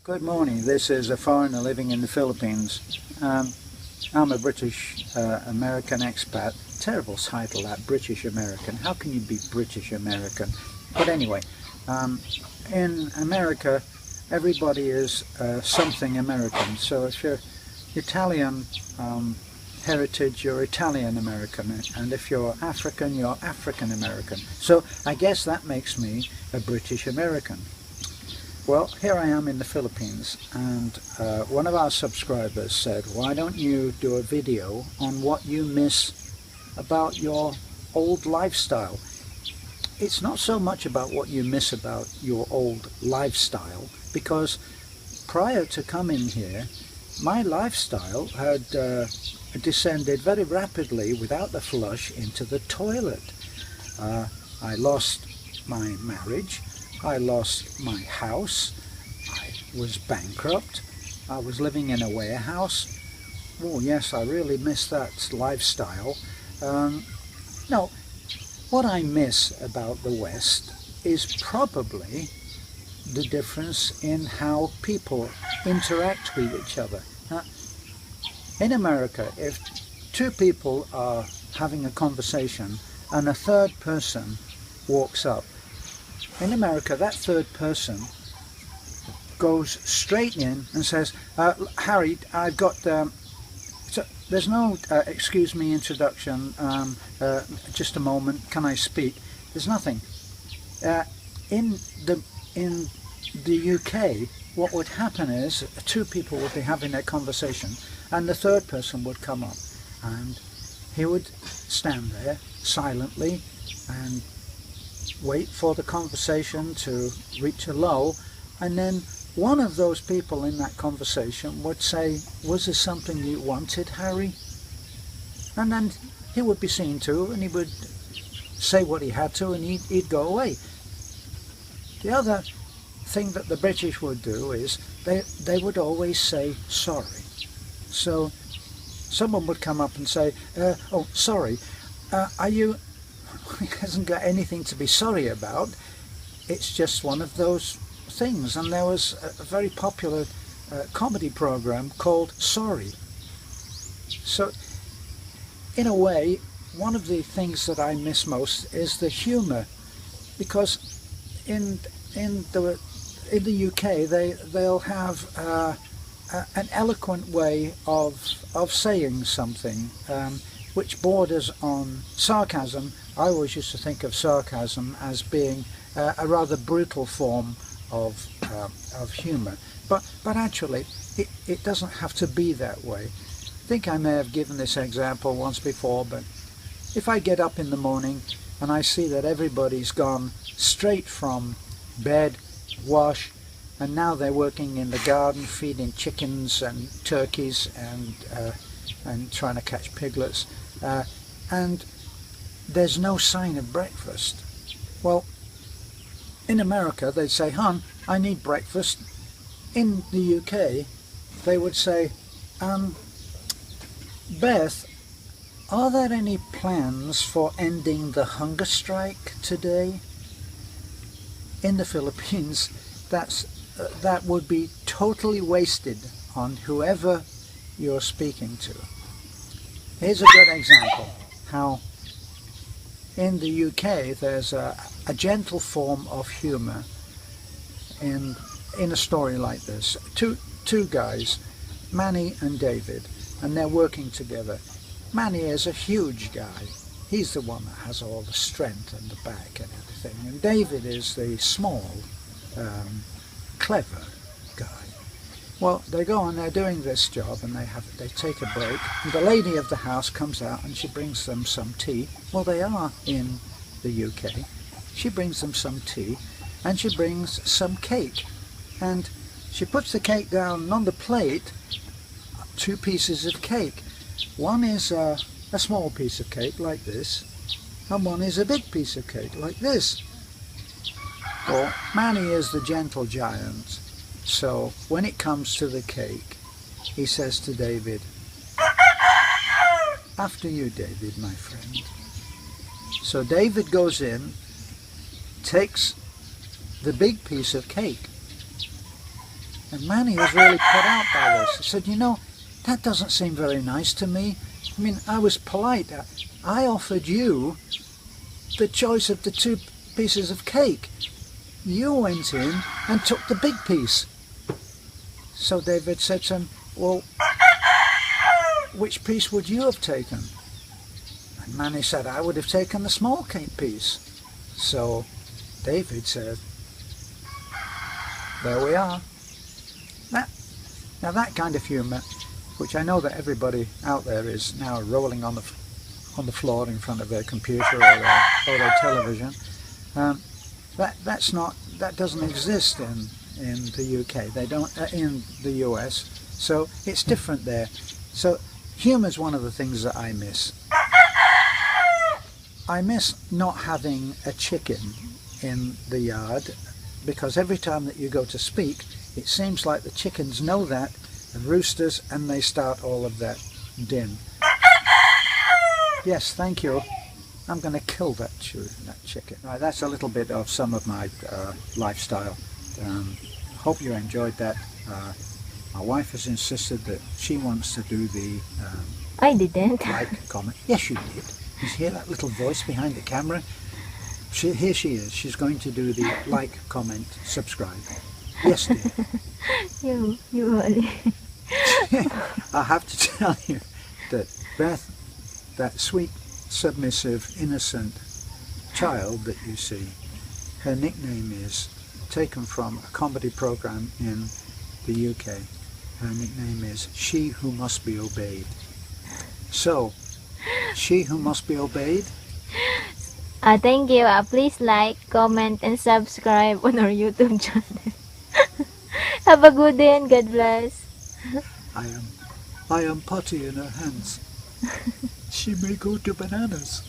Good morning. This is a foreigner living in the Philippines. I'm a British American expat. Terrible title, that, British American. How can you be British American? But anyway, in America, everybody is something American. So if you're Italian heritage, you're Italian American, and if you're African, you're African American. So I guess that makes me a British American. Well, here I am in the Philippines, and one of our subscribers said, why don't you do a video on what you miss about your old lifestyle? It's not so much about what you miss about your old lifestyle, because prior to coming here, my lifestyle had descended very rapidly without the flush into the toilet. I lost my marriage. I lost my house. I was bankrupt. I was living in a warehouse. Oh yes, I really miss that lifestyle. No, what I miss about the West is probably the difference in how people interact with each other. Now, in America, if two people are having a conversation and a third person walks up, in America, that third person goes straight in and says, Harry, I've got, so there's no, excuse me, introduction, just a moment, can I speak? There's nothing. In the UK, what would happen is two people would be having a conversation and the third person would come up and he would stand there silently and wait for the conversation to reach a lull, and then one of those people in that conversation would say, was there something you wanted, Harry? And then he would be seen to, and he would say what he had to, and he'd go away. The other thing that the British would do is they would always say sorry. So someone would come up and say, oh sorry, are you, he hasn't got anything to be sorry about, it's just one of those things. And there was a very popular comedy program called Sorry. So in a way, one of the things that I miss most is the humour, because in the UK they'll have an eloquent way of saying something which borders on sarcasm. I always used to think of sarcasm as being a rather brutal form of humour, but actually it doesn't have to be that way. I think I may have given this example once before, but if I get up in the morning and I see that everybody's gone straight from bed, wash, and now they're working in the garden feeding chickens and turkeys and trying to catch piglets, and there's no sign of breakfast. Well, in America they'd say, hon, I need breakfast. In the UK they would say, Beth, are there any plans for ending the hunger strike today? In the Philippines, that would be totally wasted on whoever you're speaking to. Here's a good example how in the UK there's a gentle form of humour in a story like this. Two guys, Manny and David, and they're working together. Manny is a huge guy. He's the one that has all the strength and the back and everything. And David is the small, clever guy. Well, they go on, they're doing this job, and they take a break, and the lady of the house comes out and she brings them some tea. Well, they are in the UK. She brings them some tea, and she brings some cake, and she puts the cake down on the plate, two pieces of cake. One is a small piece of cake like this, and one is a big piece of cake like this. Well, Manny is the gentle giant, so when it comes to the cake, he says to David, after you, David, my friend. So David goes in, takes the big piece of cake, And Manny was really put out by this. He said, you know, that doesn't seem very nice to me. I mean, I was polite. I offered you the choice of the 2 pieces of cake. You went in and took the big piece. So David said to him, well, which piece would you have taken? And Manny said, I would have taken the small cake piece. So David said, there we are. Now that kind of humour, which I know that everybody out there is now rolling on the floor in front of their computer or their television, that doesn't exist in the UK. They don't in the US. So it's different there. So humour is one of the things that I miss. I miss not having a chicken in the yard, because every time that you go to speak, it seems like the chickens know that, and roosters, and they start all of that din. Yes, thank you. I'm going to kill that chicken. Right, that's a little bit of some of my lifestyle. Hope you enjoyed that. My wife has insisted that she wants to do the I didn't. like, comment. Yes, you did. You hear that little voice behind the camera? Here she is. She's going to do the like, comment, subscribe. Yes, dear. You only. I have to tell you that Beth, that sweet, submissive, innocent child that you see, her nickname is taken from a comedy program in the UK. Her nickname is She Who Must Be Obeyed. So, She Who Must Be Obeyed. Thank you. Please like, comment, and subscribe on our YouTube channel. Have a good day and God bless. I am putty in her hands. She may go to bananas.